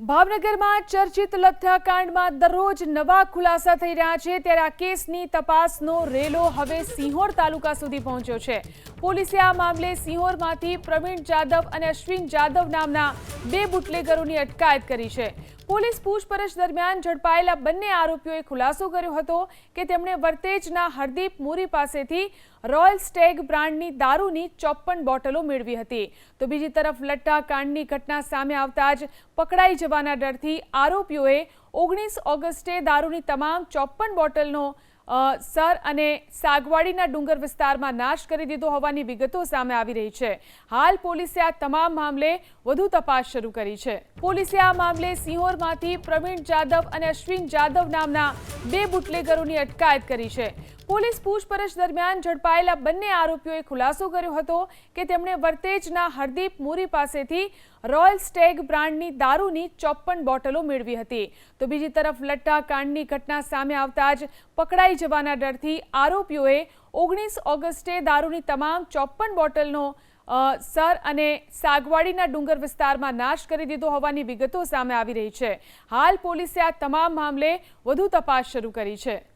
ભાવનગરમાં ચર્ચિત લથ્થાકાંડમાં દરરોજ નવા ખુલાસા થઈ રહ્યા છે ત્યારે આ કેસની તપાસનો રેલો હવે સિંહોર તાલુકા સુધી પહોંચ્યો છે। પોલીસે આ મામલે સિંહોરમાંથી પ્રવીણ જાદવ અને અશ્વિન જાદવ નામના બે બુટલેગરોની અટકાયત કરી છે। પોલીસ પૂછપરછ દરમિયાન ઝડપાયેલા બંને આરોપીઓએ ખુલાસો કર્યો હતો કે તેમણે વર્તેજના હરદીપ મોરી પાસેથી રોયલ સ્ટેગ બ્રાન્ડની દારૂની 54 બોટલો મેળવી હતી। તો બીજી તરફ લઠ્ઠાકાંડની ઘટના સામે આવતા જ પકડાઈ જવાના ડરથી આરોપીઓએ 19 ઓગસ્ટે દારૂની તમામ 54 બોટલનો સર અને સાગવાડીના ડુંગર વિસ્તારમાં નાશ કરી દીધો હોવાની વિગતો સામે આવી રહી છે। હાલ પોલીસે આ તમામ મામલે વધુ તપાસ શરૂ કરી છે। પોલીસે આ મામલે સિંહોરમાંથી પ્રવીણ જાદવ અને અશ્વિન જાદવ નામના બે બુટલેગરોની અટકાયત કરી છે। પોલીસ પૂછપરછ દરમિયાન ઝડપાયેલા બંને આરોપીઓએ ખુલાસો કર્યો હતો કે તેમણે વર્તેજના હરદીપ મોરી પાસેથી રોયલ સ્ટેગ બ્રાન્ડની દારૂની 54 બોટલો મેળવી હતી। તો બીજી તરફ લઠ્ઠાકાંડની ઘટના સામે આવતા જ પકડાઈ જવાના ડરથી આરોપીઓએ 19 ઓગસ્ટે દારૂની તમામ 54 બોટલનો સર અને સાગવાડીના ડુંગર વિસ્તારમાં નાશ કરી દીધો હોવાની વિગતો સામે આવી રહી છે। હાલ પોલીસે આ તમામ મામલે વધુ તપાસ શરૂ કરી છે।